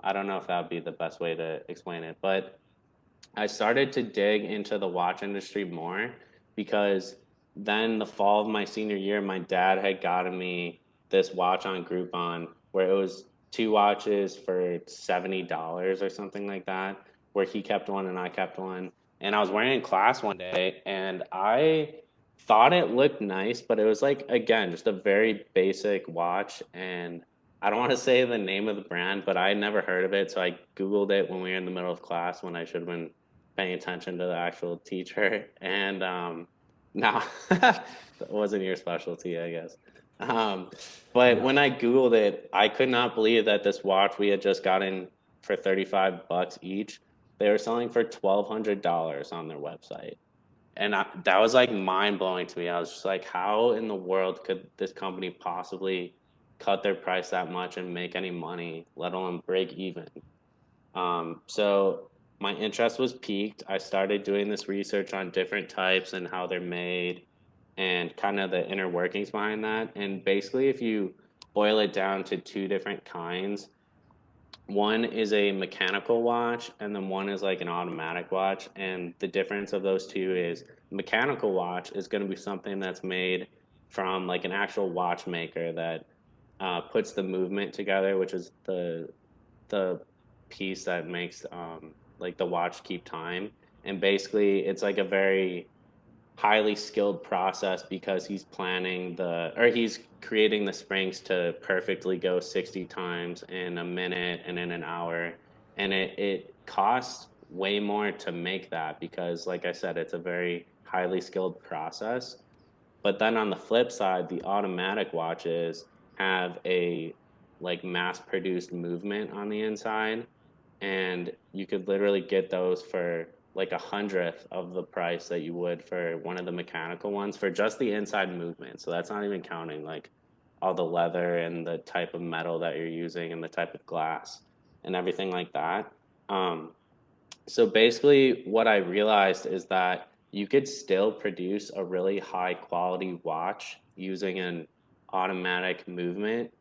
I don't know if that would be the best way to explain it, but I started to dig into the watch industry more because then the fall of my senior year, my dad had gotten me this watch on Groupon where it was two watches for $70 or something like that, where he kept one and I kept one. And I was wearing it in class one day and I thought it looked nice, but it was like, again, just a very basic watch. And I don't want to say the name of the brand, but I had never heard of it. So I Googled it when we were in the middle of class when I should have been paying attention to the actual teacher. And now that wasn't your specialty, I guess. Um, but No. when I Googled it, I could not believe that this watch we had just gotten for $35 each, they were selling for $1,200 on their website. And that was like mind blowing to me. I was just like, how in the world could this company possibly cut their price that much and make any money, let alone break even? So my interest was piqued. I started doing this research on different types and how they're made and kind of the inner workings behind that. And basically, if you boil it down to two different kinds, one is a mechanical watch and then one is like an automatic watch. And the difference of those two is mechanical watch is going to be something that's made from like an actual watchmaker that puts the movement together, which is the piece that makes like the watch keep time. And basically, it's like a very highly skilled process because he's creating the springs to perfectly go 60 times in a minute and in an hour. And it costs way more to make that because, like I said, it's a very highly skilled process. But then on the flip side, the automatic watches have a like mass produced movement on the inside, and you could literally get those for like 100th of the price that you would for one of the mechanical ones for just the inside movement. So that's not even counting like all the leather and the type of metal that you're using and the type of glass and everything like that. Um, so basically, what I realized is that you could still produce a really high quality watch using an automatic movement,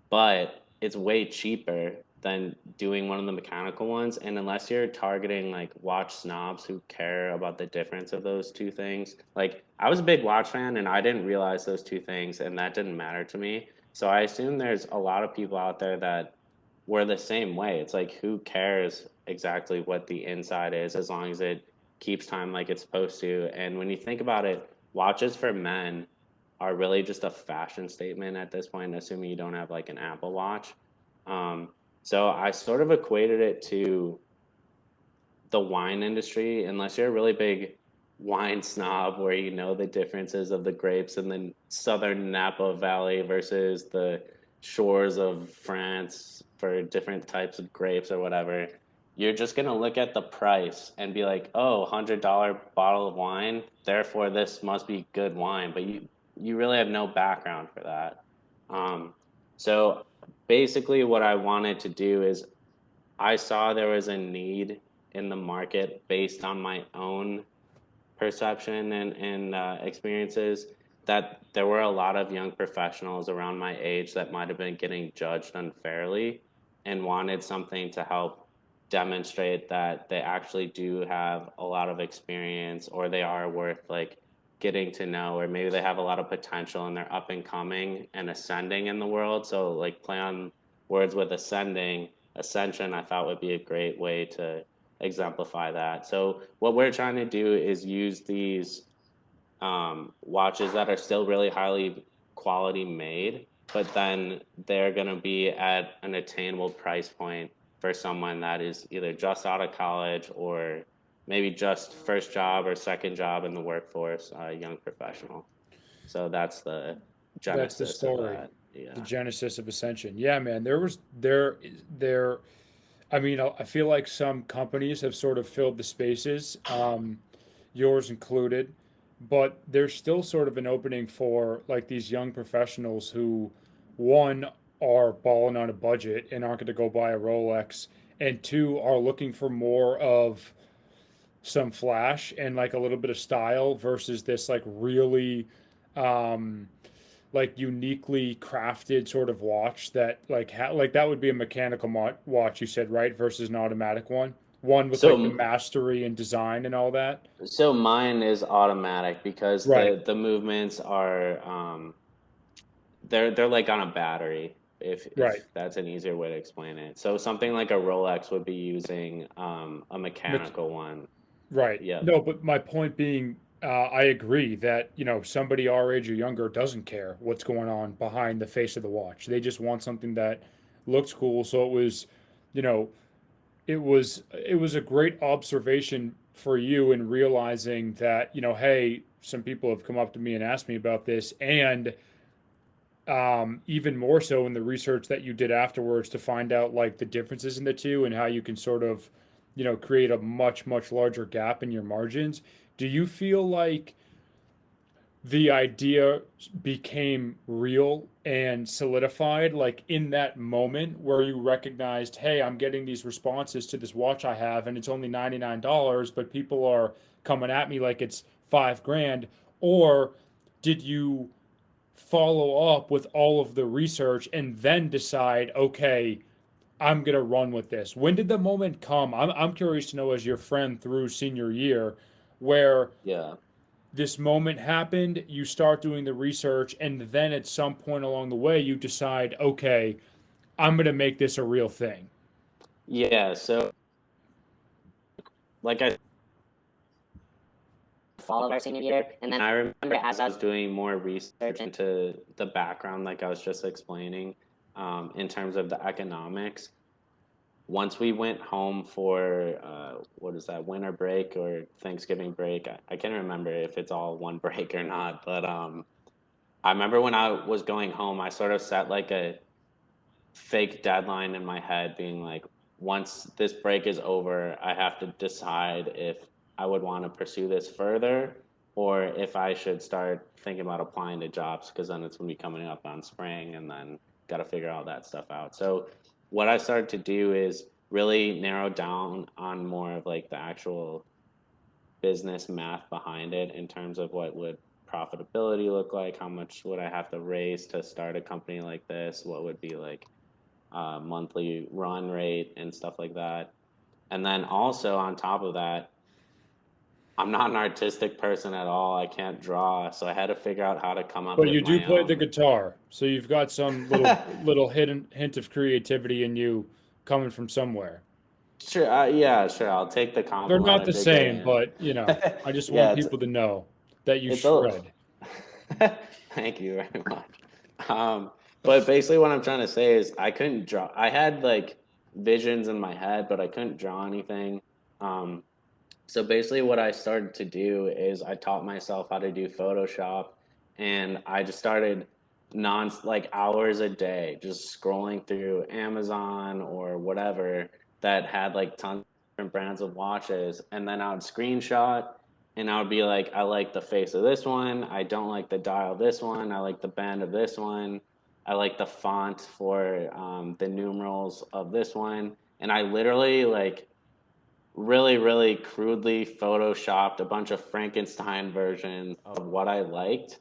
but it's way cheaper than doing one of the mechanical ones. And unless you're targeting like watch snobs who care about the difference of those two things, like I was a big watch fan and I didn't realize those two things and that didn't matter to me. So I assume there's a lot of people out there that were the same way. It's like who cares exactly what the inside is as long as it keeps time like it's supposed to. And when you think about it, watches for men are really just a fashion statement at this point, assuming you don't have like an Apple Watch. Um, so I sort of equated it to the wine industry, unless you're a really big wine snob where you know the differences of the grapes in the southern Napa Valley versus the shores of France for different types of grapes or whatever. You're just gonna look at the price and be like, "Oh, $100 bottle of wine, therefore this must be good wine." But you really have no background for that. Um, so basically, what I wanted to do is I saw there was a need in the market based on my own perception and experiences that there were a lot of young professionals around my age that might have been getting judged unfairly and wanted something to help demonstrate that they actually do have a lot of experience or they are worth like getting to know, or maybe they have a lot of potential and they're up and coming and ascending in the world. So like play on words with ascending, ascension I thought would be a great way to exemplify that. So what we're trying to do is use these watches that are still really highly quality made, but then they're going to be at an attainable price point for someone that is either just out of college or maybe just first job or second job in the workforce, a young professional. So that's the That's the genesis of story, that. the Yeah. genesis of Ascension. Yeah, man. There. I mean, I feel like some companies have sort of filled the spaces, yours included, but there's still sort of an opening for like these young professionals who, one, are balling on a budget and aren't going to go buy a Rolex, and two, are looking for more of some flash and like a little bit of style versus this like really um, like uniquely crafted sort of watch that like like that would be a mechanical watch you said, right? Versus an automatic one. One with like the So mastery and design and all that. so mine is automatic because Right, the movements are they're like on a battery, right. if that's an easier way to explain it. So something like a Rolex would be using a Mech- mechanical one. Right. Yep. No, but my point being, I agree that, somebody our age or younger doesn't care what's going on behind the face of the watch. They just want something that looks cool. So you know, it was a great observation for you in realizing that, hey, some people have come up to me and asked me about this, and even more so in the research that you did afterwards to find out like the differences in the two and how you can sort of, create a much larger gap in your margins. Do you feel like the idea became real and solidified like in that moment where you recognized, hey, I'm getting these responses to this watch I have and it's only $99, but people are coming at me like it's 5 grand? Or did you follow up with all of the research and then decide, okay, I'm gonna run with this? When did the moment come? I'm curious to know, as your friend through senior year, where Yeah. this moment happened, you start doing the research, and then at some point along the way, you decide, okay, I'm gonna make this a real thing. Yeah. So like I fall of our senior year. And then I remember as I was doing more research into the background, like I was just explaining, in terms of the economics, once we went home for what is that, winter break or Thanksgiving break? I can't remember if it's all one break or not, but I remember when I was going home, I sort of set like a fake deadline in my head, being like, once this break is over, I have to decide if I would want to pursue this further or if I should start thinking about applying to jobs because then it's going to be coming up on spring and then got to figure all that stuff out. So, what I started to do is really narrow down on more of like the actual business math behind it in terms of what would profitability look like, how much would I have to raise to start a company like this, what would be like monthly run rate and stuff like that. And then also on top of that, I'm not an artistic person at all. I can't draw, so I had to figure out how to come up But with you do my play the own. guitar, so you've got some little hidden hint of creativity in you coming from somewhere. Sure, yeah, sure. I'll take the They're compliment not the if you're getting same, it. but I just want Yeah, people to know that you it's a. shred. Thank you very much. Um, but basically, what I'm trying to say is, I couldn't draw. I had like visions in my head, but I couldn't draw anything. Um, So basically, what I started to do is I taught myself how to do Photoshop, and I just started like hours a day, just scrolling through Amazon or whatever that had like tons of different brands of watches, and then I would screenshot, and I would be like, I like the face of this one, I don't like the dial of this one, I like the band of this one, I like the font for the numerals of this one, and I literally like really crudely photoshopped a bunch of Frankenstein versions of what I liked,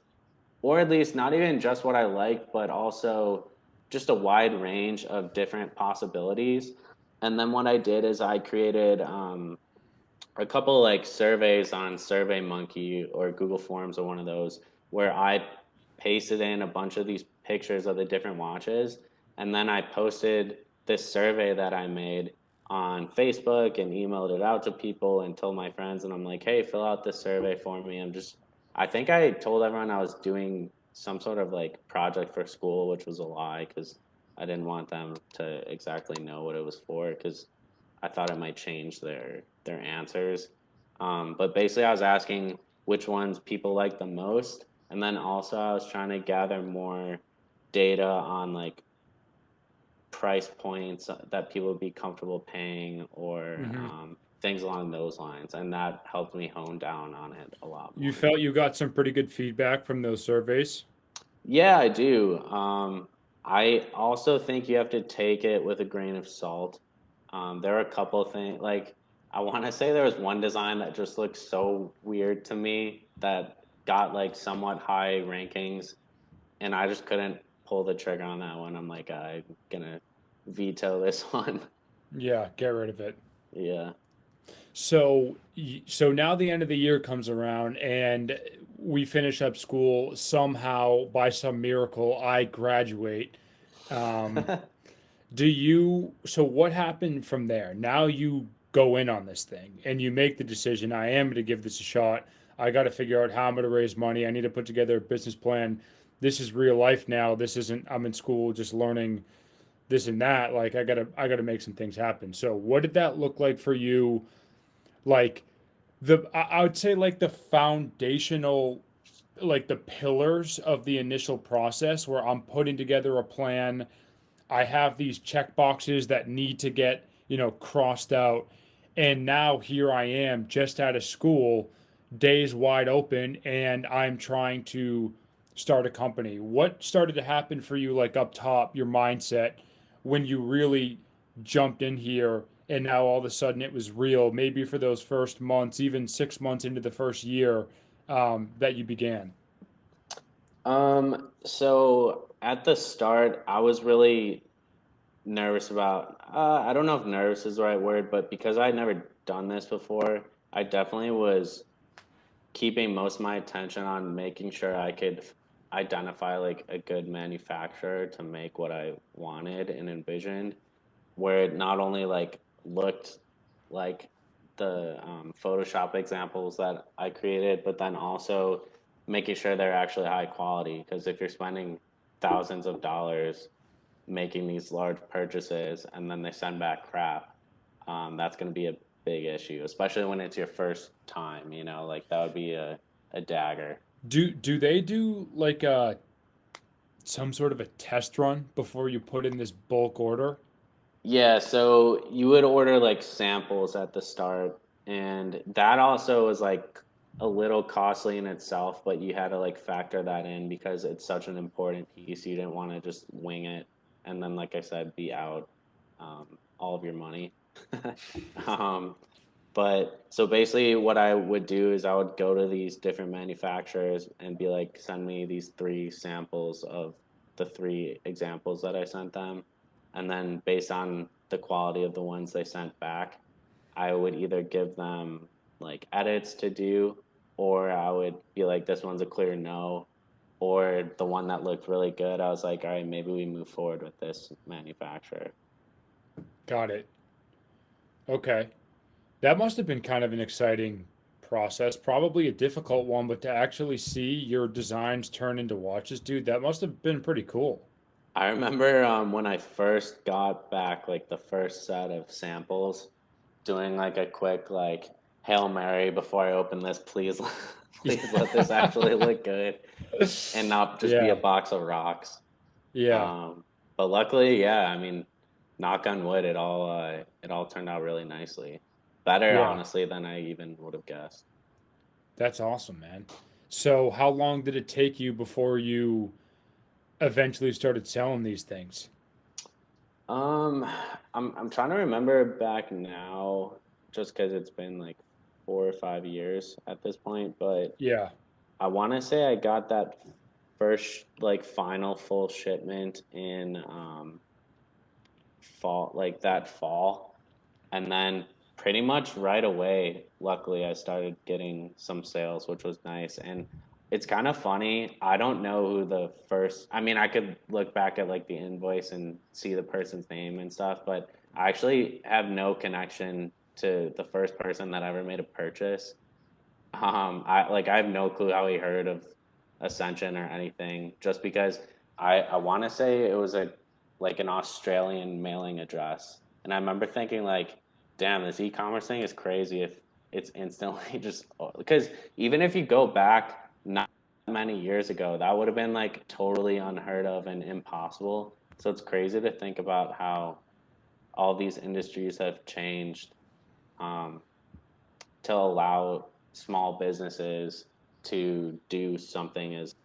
or at least not even just what I liked, but also just a wide range of different possibilities. And then what I did is I created a couple like surveys on SurveyMonkey or Google Forms or one of those where I pasted in a bunch of these pictures of the different watches, and then I posted this survey that I made on Facebook and emailed it out to people and told my friends, and I'm like, hey, fill out this survey for me. I think I told everyone I was doing some sort of like project for school, which was a lie because I didn't want them to exactly know what it was for because I thought it might change their answers. But basically, I was asking which ones people like the most, and then also I was trying to gather more data on like price points that people would be comfortable paying or Hmm. things along those lines, and that helped me hone down on it a lot You more. felt you got some pretty good feedback from those surveys. Yeah, I do. I also think you have to take it with a grain of salt. There are a couple of things, like I want to say there was one design that just looked so weird to me that got like somewhat high rankings. and I just couldn't pull the trigger on that one. I'm like, I'm gonna veto this one. Yeah, get rid of it. Yeah. So now the end of the year comes around and we finish up school. Somehow, by some miracle, I graduate. Um, so what happened from there? Now you go in on this thing and you make the decision, I am going to give this a shot. I got to figure out how I'm going to raise money. I need to put together a business plan. This is real life now. This isn't, I'm in school just learning this and that. Like I got to make some things happen. So what did that look like for you? Like I would say like the foundational, like the pillars of the initial process where I'm putting together a plan. I have these check boxes that need to get, crossed out. And now here I am just out of school, days wide open, and I'm trying to start a company. What started to happen for you, like up top, your mindset, when you really jumped in here and now all of a sudden it was real, maybe for those first months, even 6 months into the first year that you began? So at the start, I was really nervous about, I don't know if nervous is the right word, but because I'd never done this before, I definitely was keeping most of my attention on making sure I could identify like a good manufacturer to make what I wanted and envisioned, where it not only like looked like the Photoshop examples that I created, but then also making sure they're actually high quality. Because if you're spending thousands of dollars making these large purchases and then they send back crap, that's going to be a big issue, especially when it's your first time. Like that would be a dagger. Do they do like some sort of a test run before you put in this bulk order? Yeah, so you would order like samples at the start, and that also was like a little costly in itself, but you had to like factor that in because it's such an important piece. You didn't want to just wing it and then, like I said, be out all of your money. um, but so basically, what I would do is I would go to these different manufacturers and be like, send me these three samples of the three examples that I sent them. And then based on the quality of the ones they sent back, I would either give them like edits to do, or I would be like, this one's a clear no. Or the one that looked really good, I was like, all right, maybe we move forward with this manufacturer. Got it. Okay. That must have been kind of an exciting process, probably a difficult one, but to actually see your designs turn into watches, dude, that must have been pretty cool. I remember when I first got back like the first set of samples, doing like a quick like Hail Mary before I open this, please, please let this actually look good and not just be a Yeah. box of rocks. Yeah. Um, but luckily, yeah, I mean, knock on wood, it all turned out really nicely. Better Yeah. honestly than I even would have guessed. That's awesome, man. So, how long did it take you before you eventually started selling these things? Um, I'm trying to remember back now, just because it's been like 4 or 5 years at this point, but Yeah. I want to say I got that first like final full shipment in fall, like that fall, and then pretty much right away, luckily, I started getting some sales, which was nice. And it's kind of funny. I don't know who the first, I mean, I could look back at like the invoice and see the person's name and stuff, but I actually have no connection to the first person that ever made a purchase. I have no clue how he heard of Ascension or anything, just because I want to say it was a like an Australian mailing address, and I remember thinking like, damn, this e-commerce thing is crazy if it's instantly just because even if you go back not many years ago, that would have been like totally unheard of and impossible. So it's crazy to think about how all these industries have changed um, to allow small businesses to do something as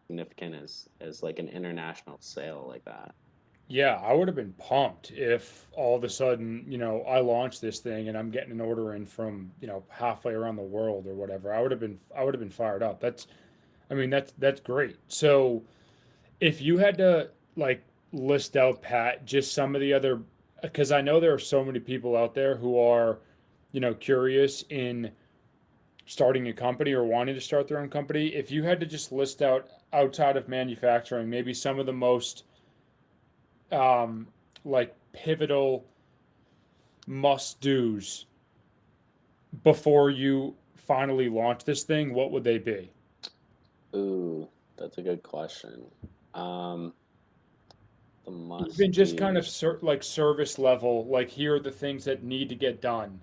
significant as like an international sale like that. Yeah, I would have been pumped if all of a sudden, I launched this thing and I'm getting an order in from, halfway around the world or whatever. I would have been fired up. I mean, that's great. So if you had to like list out, Pat, just some of the other, because I know there are so many people out there who are, curious in starting a company or wanting to start their own company. If you had to just list out outside of manufacturing, maybe some of the most um, like pivotal must do's before you finally launch this thing, what would they be? Ooh, that's a good question. Um, the must Even just kind of do's. like service level, like here are the things that need to get done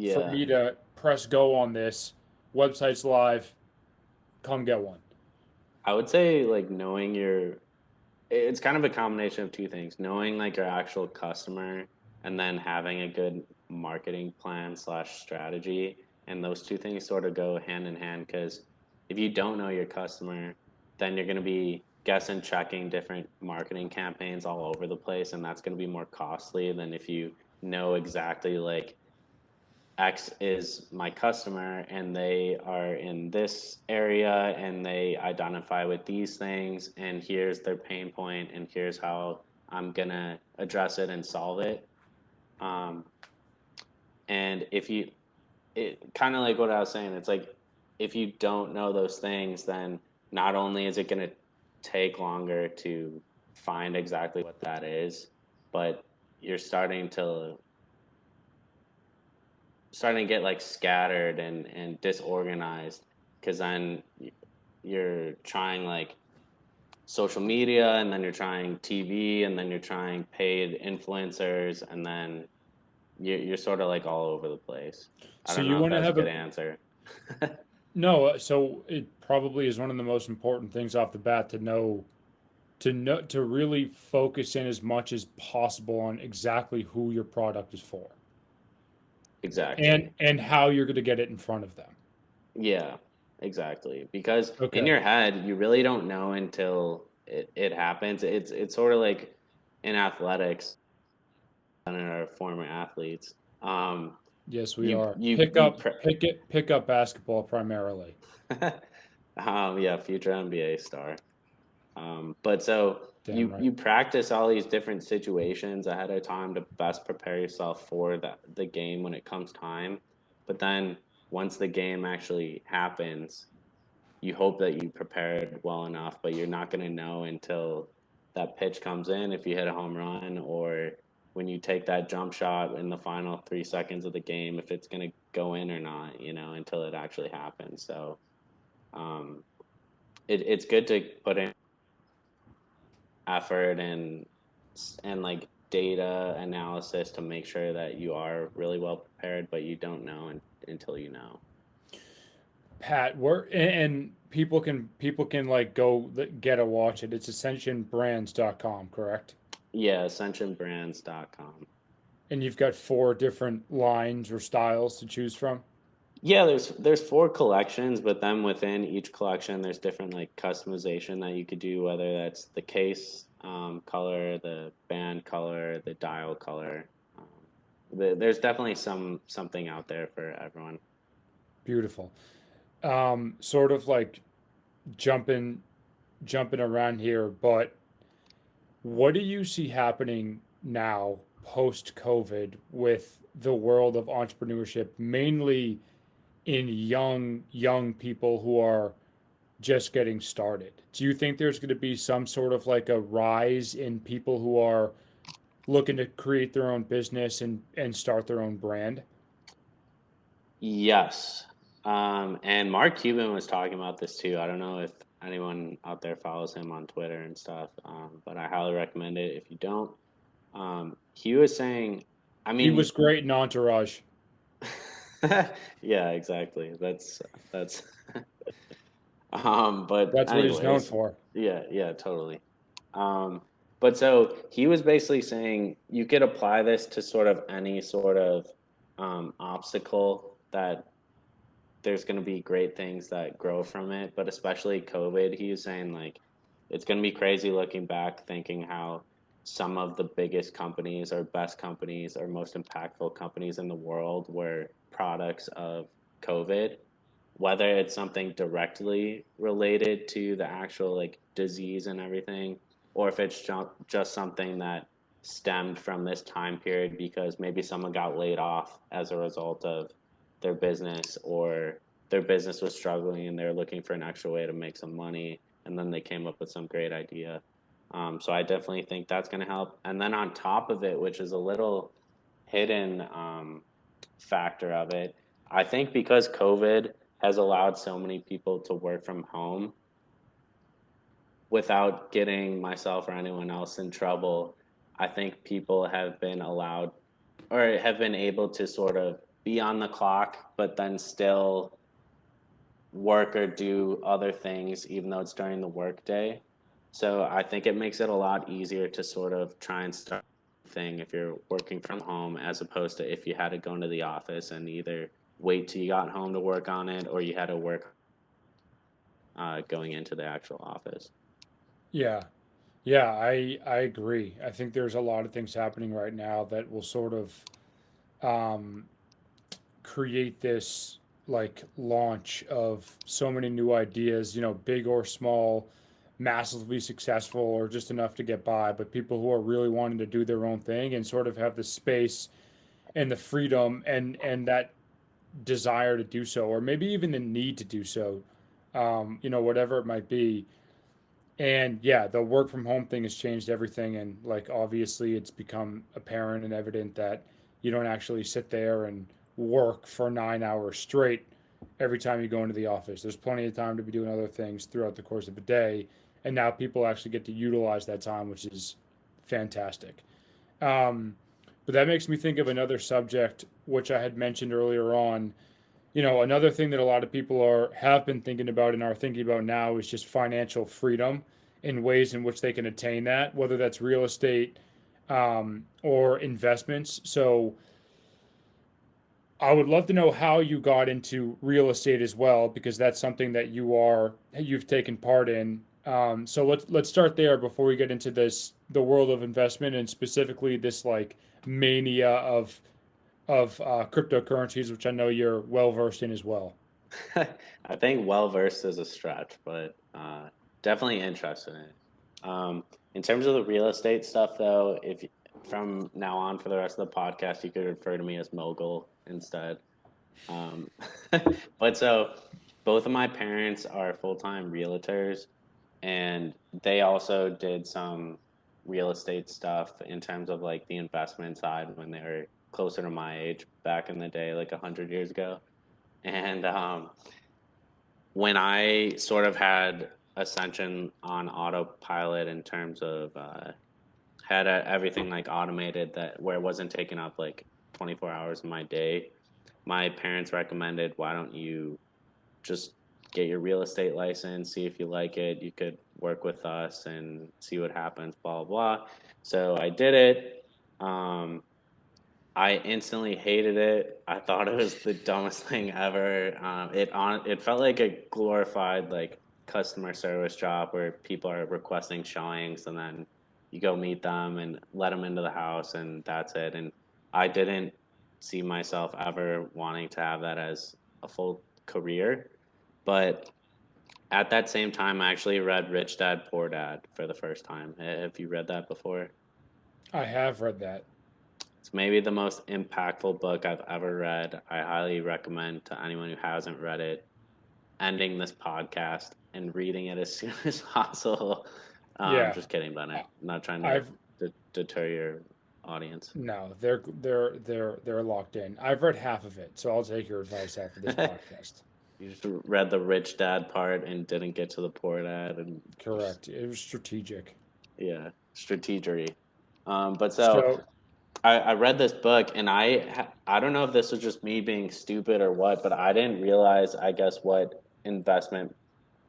for Yeah, me to press go on this. Website's live, come get one. I would say like knowing your it's kind of a combination of two things: knowing like your actual customer, and then having a good marketing plan slash strategy. And those two things sort of go hand in hand, because if you don't know your customer, then you're going to be guessing checking different marketing campaigns all over the place, and that's going to be more costly than if you know exactly like X is my customer and they are in this area and they identify with these things, and here's their pain point and here's how I'm gonna address it and solve it. Um, and if you, it kind of like what I was saying, it's like if you don't know those things, then not only is it gonna take longer to find exactly what that is, but you're starting to get like scattered and disorganized, because then you're trying like social media, and then you're trying TV, and then you're trying paid influencers, and then you're sort of like all over the place. I So don't you know if want that to was a have good a answer. no, so it probably is one of the most important things off the bat to really focus in as much as possible on exactly who your product is for Exactly. and how you're going to get it in front of them. Yeah, exactly. Because in Okay. your head, you really don't know until it happens. It's sort of like in athletics, and in our former athletes. Um, Yes, we you are. you you pre- Pick up basketball primarily. yeah, future NBA star. But so Damn you right. practice all these different situations ahead of time to best prepare yourself for the game when it comes time. But then once the game actually happens, you hope that you prepared well enough, but you're not going to know until that pitch comes in, if you hit a home run, or when you take that jump shot in the final 3 seconds of the game, if it's going to go in or not, until it actually happens. So um, it's good to put in effort and like data analysis to make sure that you are really well prepared, but you don't know until you know. Pat, where and people can like go get a watch it. It's ascensionbrands.com, correct? Yeah, ascensionbrands.com. And you've got four different lines or styles to choose from. Yeah, there's four collections, but then within each collection, there's different like customization that you could do, whether that's the case color, the band color, the dial color. There's definitely something out there for everyone. Beautiful. Sort of like jumping jumping around here, but what do you see happening now post COVID with the world of entrepreneurship, mainly in young people who are just getting started? Do you think there's going to be some sort of like a rise in people who are looking to create their own business and start their own brand? Yes. And Mark Cuban was talking about this too. I don't know if anyone out there follows him on Twitter and stuff, but I highly recommend it if you don't. He was saying, I He was mean, great in Entourage. yeah, exactly. That's but That's what he's known anyways, for. yeah, yeah, totally. Um, but so he was basically saying you could apply this to sort of any sort of obstacle, that there's going to be great things that grow from it, but especially COVID. He was saying like it's going to be crazy looking back, thinking how some of the biggest companies or best companies or most impactful companies in the world were products of COVID. whether it's something directly related to the actual like disease and everything, or if it's just something that stemmed from this time period because maybe someone got laid off as a result of their business, or their business was struggling and they're looking for an extra way to make some money, and then they came up with some great idea. So I definitely think that's going to help. And then on top of it, which is a little hidden factor of it, I think because COVID has allowed so many people to work from home without getting myself or anyone else in trouble, I think people have been allowed or have been able to sort of be on the clock, but then still work or do other things, even though it's during the workday. So I think it makes it a lot easier to sort of try and start a thing if you're working from home, as opposed to if you had to go into the office and either wait till you got home to work on it, or you had to work going into the actual office. Yeah. Yeah, I agree. I think there's a lot of things happening right now that will sort of um, create this like launch of so many new ideas, big or small, massively successful or just enough to get by, but people who are really wanting to do their own thing and sort of have the space and the freedom and that desire to do so, or maybe even the need to do so, whatever it might be. And yeah, the work from home thing has changed everything. And like, obviously, it's become apparent and evident that you don't actually sit there and work for 9 hours straight every time you go into the office. There's plenty of time to be doing other things throughout the course of a day. And now people actually get to utilize that time, which is fantastic. Um, but that makes me think of another subject, which I had mentioned earlier on. Another thing that a lot of people have been thinking about and are thinking about now is just financial freedom in ways in which they can attain that, whether that's real estate or investments. So I would love to know how you got into real estate as well, because that's something that you've taken part in. So let's start there before we get into the world of investment, and specifically this like mania of cryptocurrencies, which I know you're well versed in as well. I think well versed is a stretch, but definitely interested in it. In terms of the real estate stuff, though, if from now on for the rest of the podcast, you could refer to me as Mogul instead. Um, but so both of my parents are full time realtors, and they also did some real estate stuff in terms of like the investment side when they were closer to my age back in the day, like 100 years ago. And when I sort of had Ascension on autopilot in terms of had everything like automated that where it wasn't taking up like 24 hours of my day, my parents recommended, why don't you just get your real estate license, see if you like it, you could work with us and see what happens, blah, blah, blah. So I did it. Um, I instantly hated it. I thought it was the dumbest thing ever. It felt like a glorified like customer service job where people are requesting showings and then you go meet them and let them into the house and that's it. And I didn't see myself ever wanting to have that as a full career. But at that same time, I actually read Rich Dad Poor Dad for the first time. Have you read that before? I have read that. It's maybe the most impactful book I've ever read. I highly recommend to anyone who hasn't read it, ending this podcast and reading it as soon as possible. Yeah, Just kidding, but I'm I- not trying to I've deter your audience. no, they're locked in. I've read half of it, so I'll take your advice after this podcast. You just read the rich dad part and didn't get to the poor dad, and just Correct. It was strategic. yeah, strategery. But so So I read this book and I don't know if this was just me being stupid or what, but I didn't realize, I guess, what investment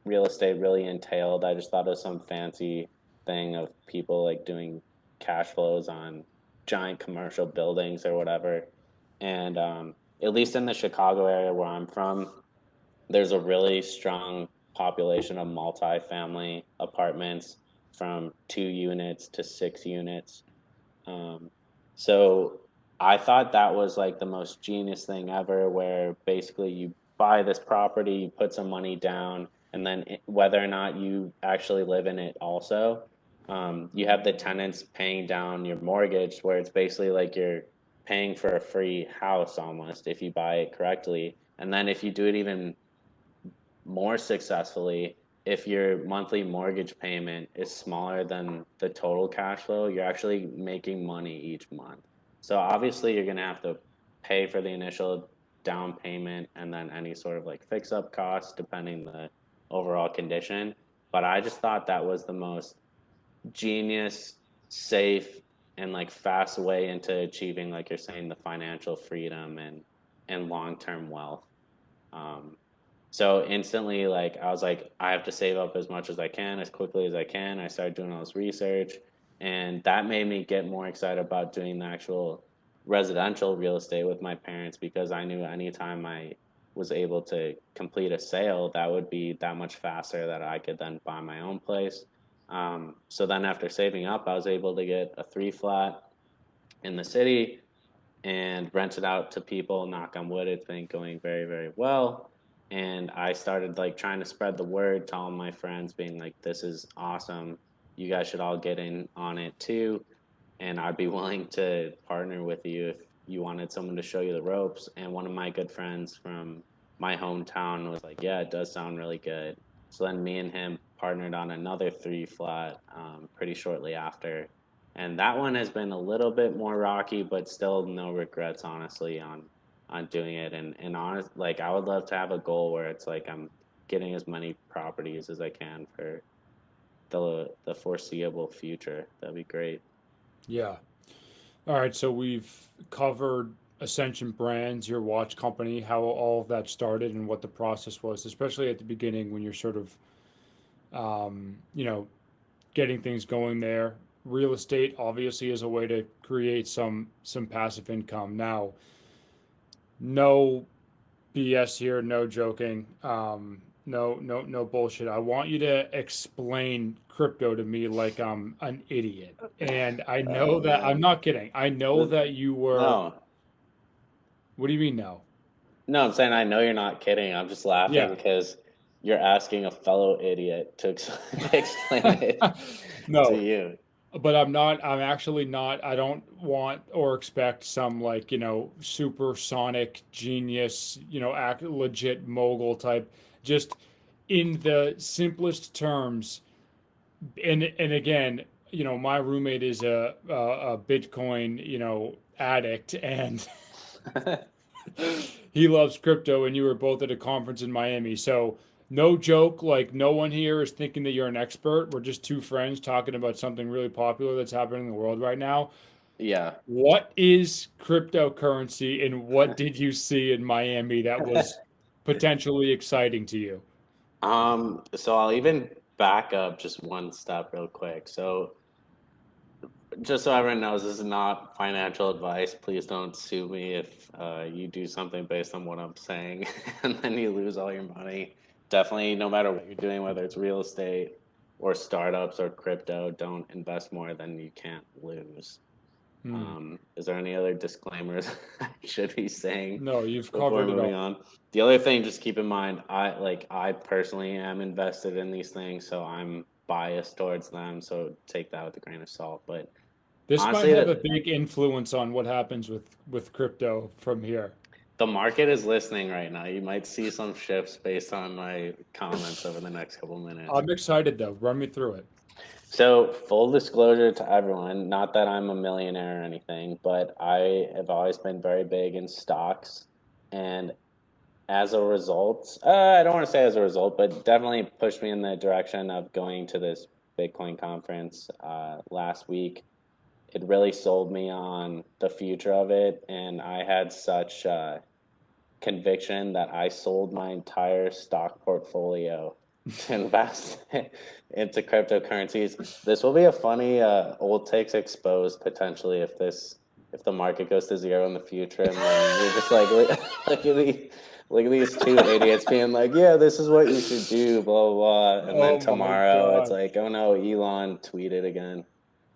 real estate really entailed. I just thought it was some fancy thing of people like doing cash flows on giant commercial buildings or whatever. And at least in the Chicago area where I'm from, there's a really strong population of multi-family apartments from 2 units to 6 units. Um, so I thought that was like the most genius thing ever, where basically you buy this property, you put some money down, and then whether or not you actually live in it also, you have the tenants paying down your mortgage, where it's basically like you're paying for a free house almost if you buy it correctly. And then if you do it even more successfully, if your monthly mortgage payment is smaller than the total cash flow, you're actually making money each month. So obviously you're going to have to pay for the initial down payment and then any sort of like fix up costs depending the overall condition. But I just thought that was the most genius, safe, and like fast way into achieving, like you're saying, the financial freedom and long-term wealth. Um, so instantly, like I was like, I have to save up as much as I can, as quickly as I can. I started doing all this research, and that made me get more excited about doing the actual residential real estate with my parents, because I knew anytime I was able to complete a sale, that would be that much faster that I could then buy my own place. So then after saving up, I was able to get a three flat in the city and rent it out to people. Knock on wood, it's been going very, very well. And I started like trying to spread the word to all my friends, being like, this is awesome. You guys should all get in on it too. And I'd be willing to partner with you if you wanted someone to show you the ropes. And one of my good friends from my hometown was like, yeah, it does sound really good. So then me and him partnered on another three flat pretty shortly after. And that one has been a little bit more rocky, but still no regrets, honestly, on doing it. And honest, like I would love to have a goal where it's like I'm getting as many properties as I can for the foreseeable future. That'd be great. Yeah. All right. So we've covered Ascension Brands, your watch company, how all of that started and what the process was, especially at the beginning when you're sort of, you know, getting things going there. Real estate obviously is a way to create some passive income. Now, no BS here, no joking, no bullshit. I want you to explain crypto to me like I'm an idiot. And I know Oh that I'm man. not kidding. I know that you were. No, What do you mean no? no, I'm saying I know you're not kidding. I'm just laughing Yeah. because you're asking a fellow idiot to explain it to No, you. but I'm not. I'm actually not. I don't want or expect some like supersonic genius, act legit mogul type. Just in the simplest terms, and again, my roommate is a Bitcoin, addict, and he loves crypto, and you were both at a conference in Miami. So, no joke, like, no one here is thinking that you're an expert. We're just two friends talking about something really popular that's happening in the world right now. Yeah. What is cryptocurrency, and what did you see in Miami that was potentially exciting to you? So I'll even back up just one step real quick. So just so everyone knows, this is not financial advice. Please don't sue me if you do something based on what I'm saying and then you lose all your money. Definitely, no matter what you're doing, whether it's real estate or startups or crypto, don't invest more than you can't lose. Hmm. Is there any other disclaimers I should be saying No, you've before covered it moving all. on? The other thing, just keep in mind, I personally am invested in these things, so I'm biased towards them. So take that with a grain of salt. But This might honestly, have a that big influence on what happens with crypto from here. the market is listening right now. You might see some shifts based on my comments over the next couple minutes. I'm excited though. Run me through it. So, full disclosure to everyone, not that I'm a millionaire or anything, but I have always been very big in stocks. And as a result, I don't want to say as a result, but definitely pushed me in the direction of going to this Bitcoin conference last week. It really sold me on the future of it. And I had such conviction that I sold my entire stock portfolio to invest into cryptocurrencies. This will be a funny old takes exposed potentially if the market goes to zero in the future, and then you're just like look at these two idiots being like, yeah, this is what you should do, blah blah blah, and then Oh my tomorrow it's God. like, oh no, Elon tweeted again.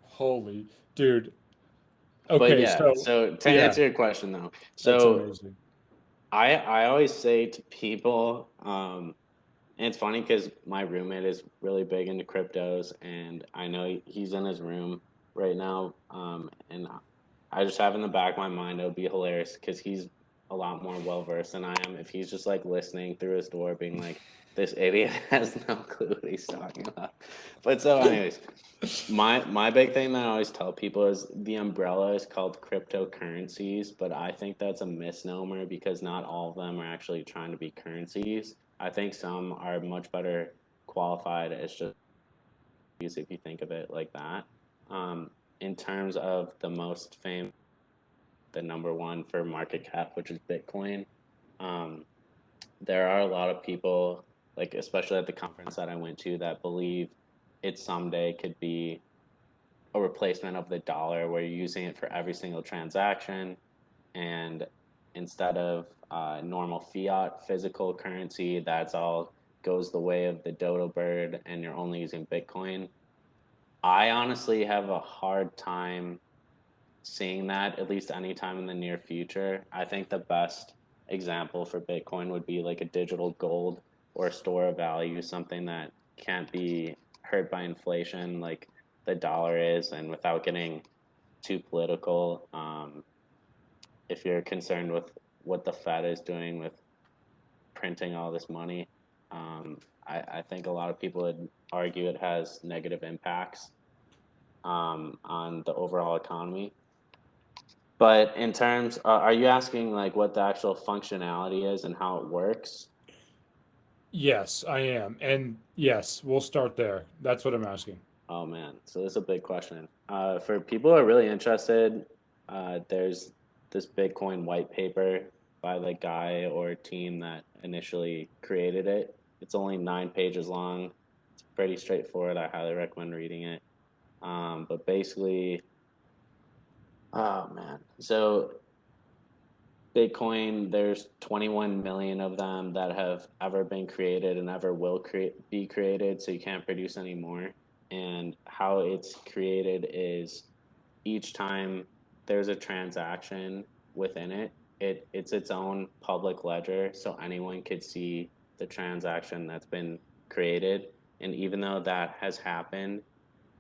Holy dude. But Okay, yeah, so so to yeah, answer your question though, that's so amazing. I always say to people, and it's funny because my roommate is really big into cryptos, and I know he's in his room right now. And I just have in the back of my mind it would be hilarious because he's a lot more well versed than I am. If he's just like listening through his door, being like, "This idiot has no clue what he's talking about." But so, anyways, my big thing that I always tell people is the umbrella is called cryptocurrencies, but I think that's a misnomer because not all of them are actually trying to be currencies. I think some are much better qualified as just if you think of it like that. Um, in terms of the most famous, the number one for market cap, which is Bitcoin, um, there are a lot of people, like especially at the conference that I went to, that believe it someday could be a replacement of the dollar where you're using it for every single transaction. And instead of normal fiat physical currency, that's all goes the way of the dodo bird and you're only using Bitcoin. I honestly have a hard time seeing that, at least anytime in the near future. I think the best example for Bitcoin would be like a digital gold or a store of value, something that can't be hurt by inflation like the dollar is. And without getting too political, if you're concerned with what the Fed is doing with printing all this money, I think a lot of people would argue it has negative impacts on the overall economy. But in terms, are you asking like what the actual functionality is and how it works? Yes, I am. And yes, we'll start there. That's what I'm asking. Oh man, so this is a big question. For people who are really interested, there's this Bitcoin white paper by the guy or team that initially created it. It's only 9 pages long. It's pretty straightforward. I highly recommend reading it. But basically, oh man, so Bitcoin, there's 21 million of them that have ever been created and ever will be created, so you can't produce any more. And how it's created is each time there's a transaction within it, it's its own public ledger, so anyone could see the transaction that's been created. And even though that has happened,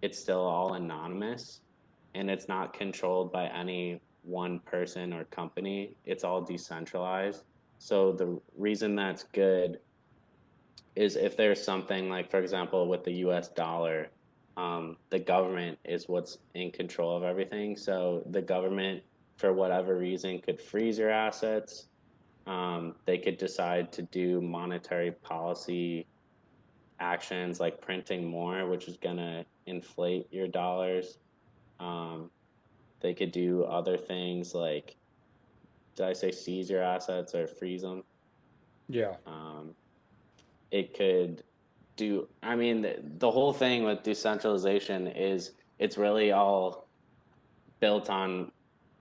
it's still all anonymous and it's not controlled by any one person or company. It's all decentralized. So the reason that's good is if there's something like, for example, with the US dollar, the government is what's in control of everything. So the government, for whatever reason, could freeze your assets. They could decide to do monetary policy actions like printing more, which is going to inflate your dollars. Um, they could do other things like, did I say seize your assets or freeze them? Yeah. Um, it could do, I mean, the whole thing with decentralization is it's really all built on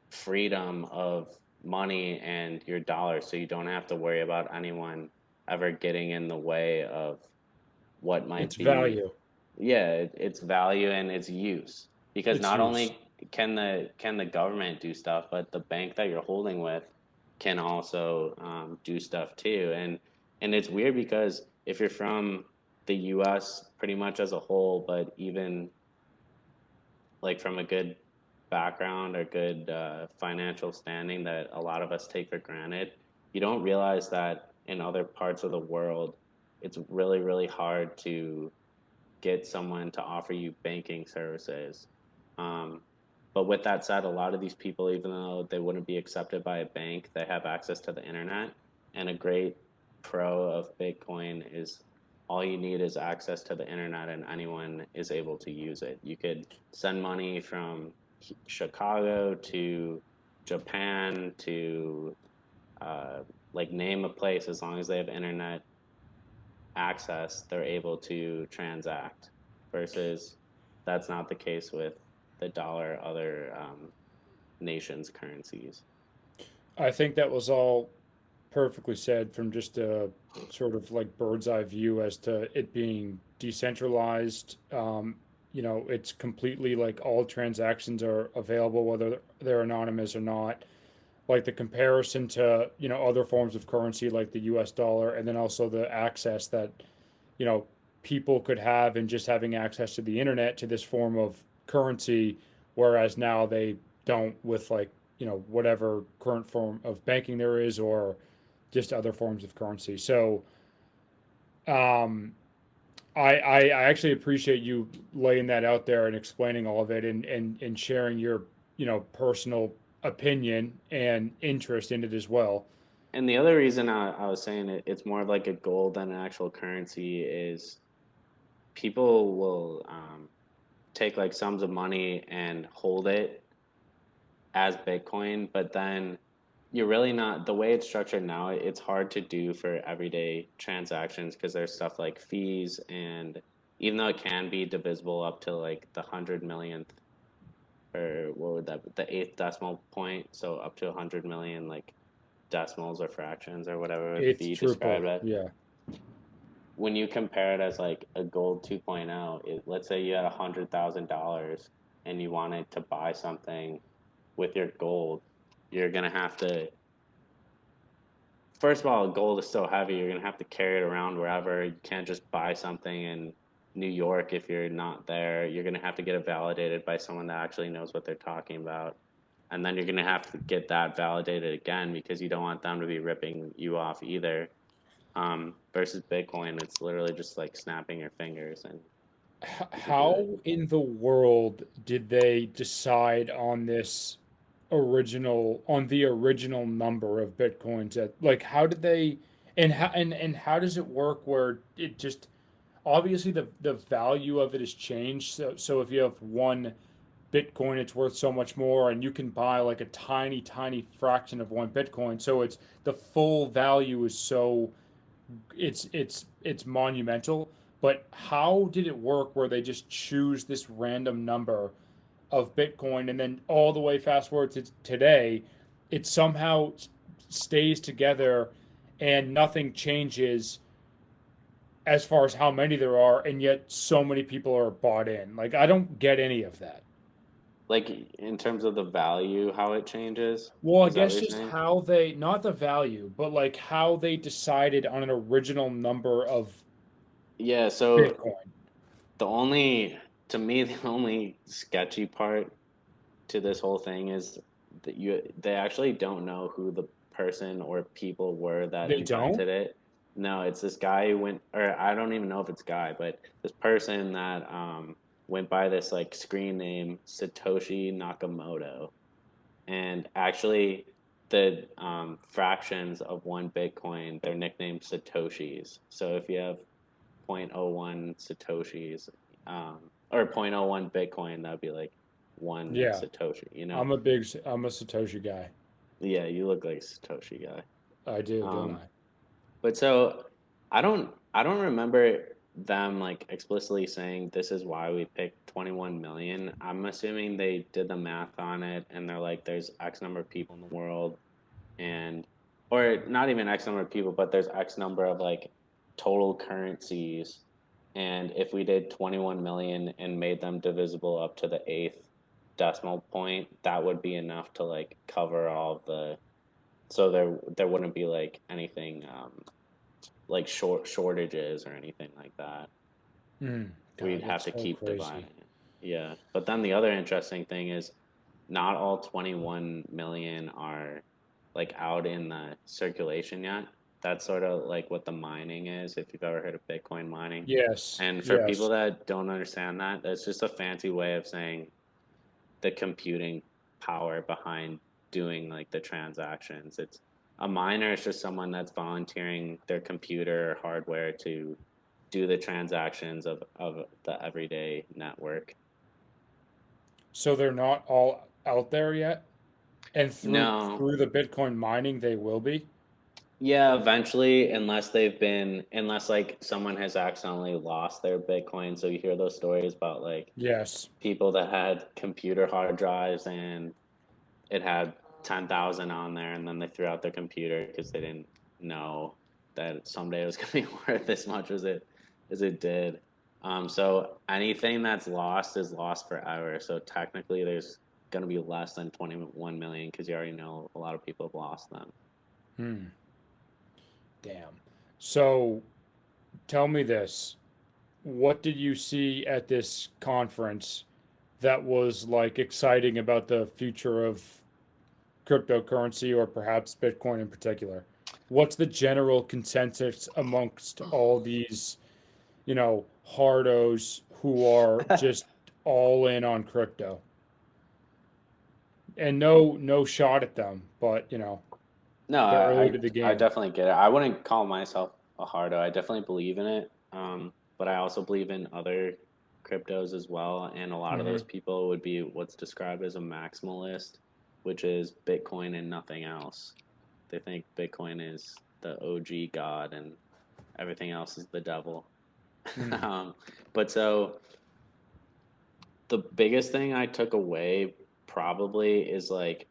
freedom of money and your dollars. So you don't have to worry about anyone ever getting in the way of what It's might be, value. yeah, its value and its use. Because It's not use. only can the government do stuff, but the bank that you're holding with can also do stuff too. And it's weird because if you're from the U.S. pretty much as a whole, but even like from a good background or good financial standing that a lot of us take for granted, you don't realize that in other parts of the world, it's really, really hard to get someone to offer you banking services. Um, but with that said, a lot of these people, even though they wouldn't be accepted by a bank, they have access to the internet. And a great pro of Bitcoin is all you need is access to the internet and anyone is able to use it. You could send money from Chicago to Japan to uh, like name a place as long as they have internet access, they're able to transact. Versus that's not the case with the dollar, other nations' currencies. I think that was all perfectly said from just a sort of like bird's eye view as to it being decentralized. It's completely like all transactions are available, whether they're anonymous or not. like the comparison to, other forms of currency like the US dollar, and then also the access that, you know, people could have in just having access to the internet to this form of currency, whereas now they don't with like, whatever current form of banking there is or just other forms of currency. So, um, I actually appreciate you laying that out there and explaining all of it and sharing your, personal opinion and interest in it as well. And the other reason I was saying it's more of like a gold than an actual currency is people will take like sums of money and hold it as Bitcoin, but then you're really not the way it's structured now. It's hard to do for everyday transactions because there's stuff like fees, and even though it can be divisible up to like the 100 millionth, or what would that be, the eighth decimal point, so up to 100 million like decimals or fractions or whatever would Eighth be triple, described as. yeah. When you compare it as like a gold 2.0, let's say you had $100,000 and you wanted to buy something with your gold, you're gonna have to. First of all, gold is so heavy, you're gonna have to carry it around wherever. You can't just buy something in New York if you're not there. You're gonna have to get it validated by someone that actually knows what they're talking about. And then you're gonna have to get that validated again because you don't want them to be ripping you off either. Versus Bitcoin, it's literally just like snapping your fingers and you could do it. How in the world did they decide on the original number of Bitcoins at, like, how did they, and how does it work where it just, obviously the value of it has changed. So if you have one Bitcoin, it's worth so much more, and you can buy like a tiny, tiny fraction of one Bitcoin. So it's the full value is so it's monumental. But how did it work where they just choose this random number of Bitcoin, and then all the way fast forward to today, it somehow stays together and nothing changes as far as how many there are, and yet so many people are bought in. Like, I don't get any of that. Like in terms of the value, how it changes. Well, I Is that what guess you're just saying? how they, not the value, but like how they decided on an original number of Yeah, so Bitcoin. the only, to me, the only sketchy part to this whole thing is that they actually don't know who the person or people were that They don't? invented it. No, it's this guy who went, or I don't even know if it's guy, but this person that went by this like screen name Satoshi Nakamoto, and actually the fractions of one Bitcoin, they're nicknamed Satoshis. So if you have zero point zero 0.01 Satoshis, or zero point zero 0.01 Bitcoin, that'd be like one Yeah. Satoshi, you know? I'm a Satoshi guy. Yeah, you look like a Satoshi guy. I do, don't Um, I? but so I don't remember them like explicitly saying this is why we picked 21 million. I'm assuming they did the math on it and they're like there's X number of people in the world, and or not even X number of people, but there's X number of like total currencies, and if we did 21 million and made them divisible up to the eighth decimal point, that would be enough to like cover all of the, so there wouldn't be like anything like shortages or anything like that. God, We'd have that's to so keep crazy. dividing it. Yeah, but then the other interesting thing is not all 21 million are like out in the circulation yet. That's sort of like what the mining is, if you've ever heard of Bitcoin mining. Yes, And for people yes. that don't understand that, that's just a fancy way of saying the computing power behind doing like the transactions. It's a miner is just someone that's volunteering their computer or hardware to do the transactions of the everyday network. So they're not all out there yet, and through No, through the Bitcoin mining, they will be. yeah, eventually, unless like someone has accidentally lost their Bitcoin. So you hear those stories about like Yes. people that had computer hard drives and it had 10,000 on there, and then they threw out their computer because they didn't know that someday it was going to be worth as much as it did. So anything that's lost is lost forever. So technically, there's going to be less than 21 million because you already know a lot of people have lost them. Hmm. Damn. So tell me this. What did you see at this conference that was like exciting about the future of cryptocurrency or perhaps Bitcoin in particular? What's the general consensus amongst all these, hardos who are just all in on crypto? And no shot at them, but No, they're early I to the I game. definitely get it. I wouldn't call myself a hardo. I definitely believe in it. But I also believe in other cryptos as well. And a lot of those Hmm. people would be what's described as a maximalist, which is Bitcoin and nothing else. They think Bitcoin is the OG God and everything else is the devil. Hmm. um, but so the biggest thing I took away probably is like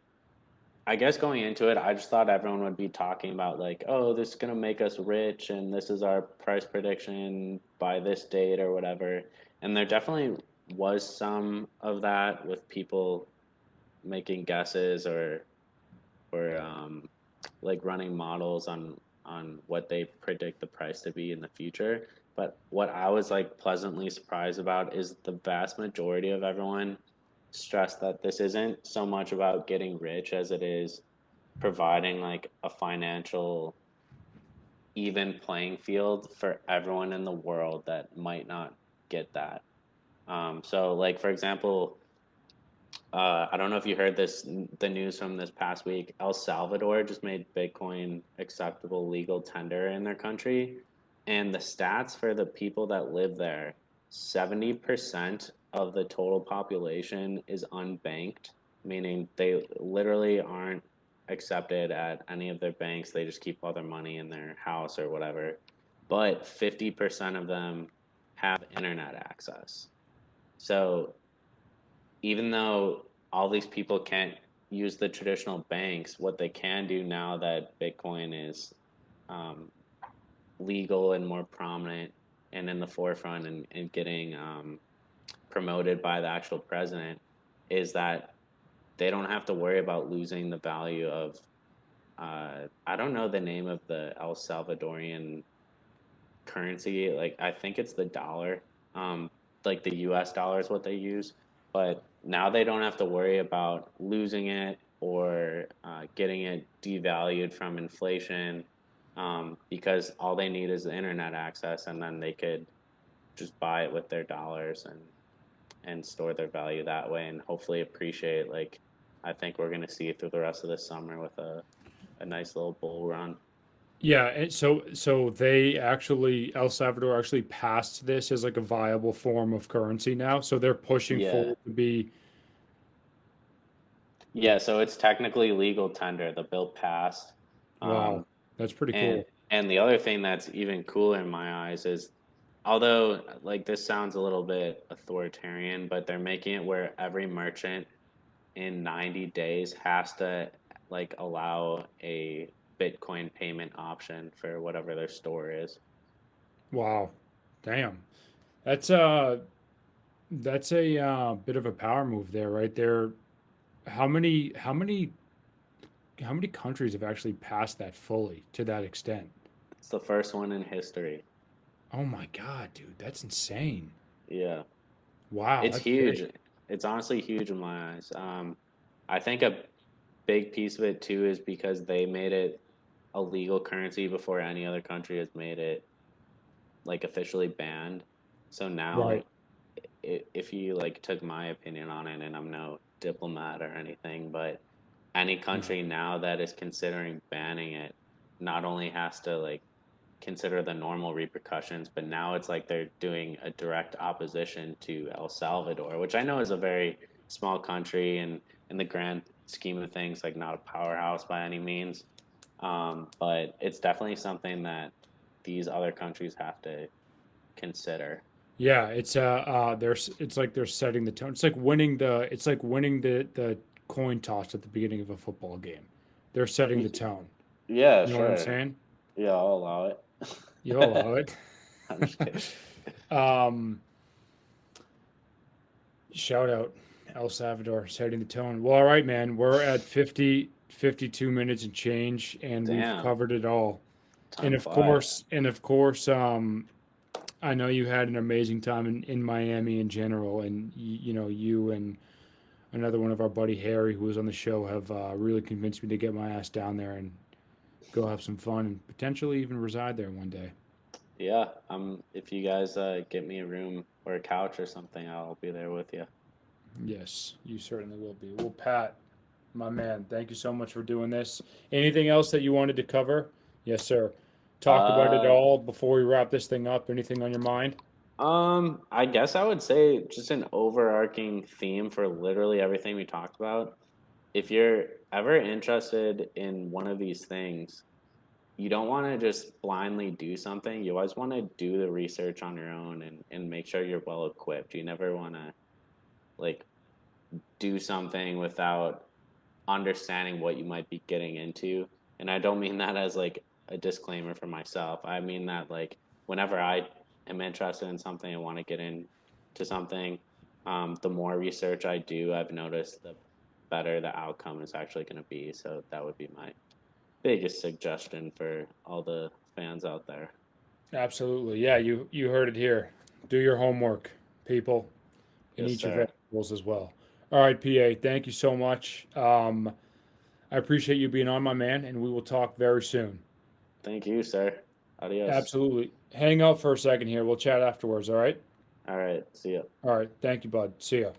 I guess going into it, I just thought everyone would be talking about like, oh, this is gonna make us rich, and this is our price prediction by this date or whatever. And there definitely was some of that with people making guesses or like running models on what they predict the price to be in the future. But what I was like pleasantly surprised about is the vast majority of everyone stressed that this isn't so much about getting rich as it is providing like a financial even playing field for everyone in the world that might not get that. So, like for example, I don't know if you heard the news from this past week. El Salvador just made Bitcoin acceptable legal tender in their country, and the stats for the people that live there, 70% of the total population is unbanked, meaning they literally aren't accepted at any of their banks. They just keep all their money in their house or whatever. But 50% of them have internet access. So even though all these people can't use the traditional banks, what they can do now that Bitcoin is um, legal and more prominent and in the forefront and getting promoted by the actual president is that they don't have to worry about losing the value of. I don't know the name of the El Salvadorian currency. Like I think it's the dollar. Like the U.S. dollar is what they use, but now they don't have to worry about losing it or getting it devalued from inflation, because all they need is the internet access, and then they could just buy it with their dollars and store their value that way, and hopefully appreciate. Like I think we're gonna see through the rest of the summer with a nice little bull run. Yeah, and so they actually El Salvador actually passed this as like a viable form of currency now. So they're pushing Yeah. forward to be Yeah, so it's technically legal tender. The bill passed. wow, Um, that's pretty and cool. and the other thing that's even cooler in my eyes is although like this sounds a little bit authoritarian, but they're making it where every merchant in 90 days has to like allow a Bitcoin payment option for whatever their store is. Wow. Damn. That's a bit of a power move there, right there. How many countries have actually passed that fully to that extent? It's the first one in history. Oh my God, dude, that's insane. Yeah. Wow, It's that's big. huge. It's honestly huge in my eyes. I think a big piece of it too is because they made it a legal currency before any other country has made it like officially banned. So now, Right. if you like took my opinion on it, and I'm no diplomat or anything, but any No. country now that is considering banning it not only has to like consider the normal repercussions, but now it's like they're doing a direct opposition to El Salvador, which I know is a very small country and in the grand scheme of things, like not a powerhouse by any means. But it's definitely something that these other countries have to consider. Yeah, it's like they're setting the tone. It's like winning the coin toss at the beginning of a football game. They're setting the tone. Yeah, You know what I'm sure. saying? Yeah, I'll allow You'll it. allow it. I'm just kidding. um, shout out. El Salvador setting the tone. Well, all right, man. We're at 52 minutes and change, and we've Damn, covered it all. time flies. And of course, I know you had an amazing time in Miami in general, and you know, you and another one of our buddy Harry, who was on the show, have really convinced me to get my ass down there and go have some fun and potentially even reside there one day. Yeah, if you guys get me a room or a couch or something, I'll be there with you. Yes, you certainly will be. Well, Pat, my man, thank you so much for doing this. Anything else that you wanted to cover? Yes, sir. Talk about it Uh, all before we wrap this thing up. Anything on your mind? I guess I would say just an overarching theme for literally everything we talked about. If you're ever interested in one of these things, you don't want to just blindly do something. You always want to do the research on your own and make sure you're well equipped. You never want to like do something without understanding what you might be getting into. And I don't mean that as like a disclaimer for myself. I mean that like whenever I am interested in something and want to get into something, the more research I do, I've noticed the better the outcome is actually going to be. So that would be my biggest suggestion for all the fans out there. Absolutely. Yeah, you heard it here. Do your homework, people, and Yes, eat your sir. vegetables as well. All right, PA, thank you so much. I appreciate you being on, my man, and we will talk very soon. Thank you, sir. Adios. Absolutely. Hang out for a second here. We'll chat afterwards, all right? All right. See ya. All right. Thank you, bud. See ya.